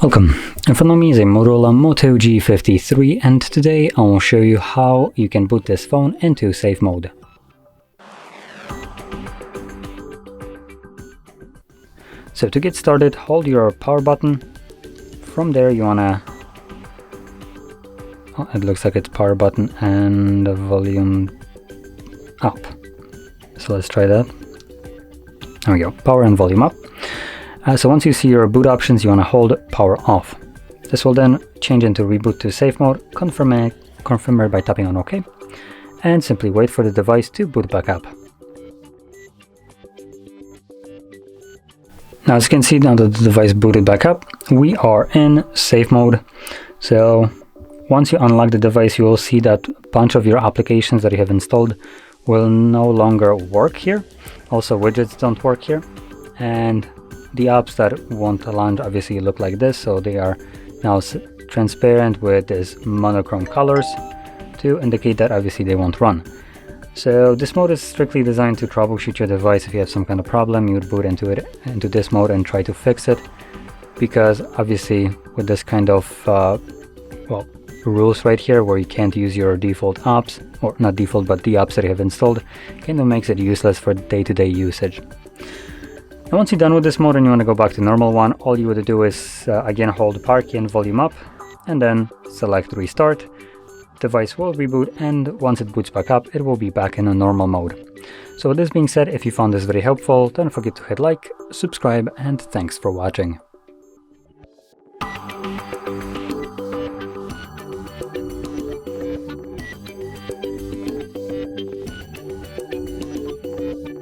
Welcome, in front of me is a Motorola Moto G53 and today I will show you how you can boot this phone into safe mode. So to get started, hold your power button. From there you wanna... oh, it looks like it's power button and the volume up. So let's try that. There we go, power and volume up. So once you see your boot options, you want to hold power off. This will then change into reboot to safe mode. Confirm it by tapping on OK, and simply wait for the device to boot back up. Now as you can see, now that the device booted back up, we are in safe mode. So once you unlock the device, you will see that a bunch of your applications that you have installed will no longer work here. Also widgets don't work here, and the apps that won't launch obviously look like this, so they are now transparent with this monochrome colors to indicate that obviously they won't run. So this mode is strictly designed to troubleshoot your device. If you have some kind of problem, you would boot into this mode and try to fix it, because obviously with this kind of rules right here where you can't use your default apps, or not default but the apps that you have installed, kind of makes it useless for day-to-day usage. And once you're done with this mode and you want to go back to normal one, all you would do is again hold the power key and volume up, and then select restart. Device will reboot, and once it boots back up, it will be back in a normal mode. So with this being said, if you found this very helpful, don't forget to hit like, subscribe, and thanks for watching.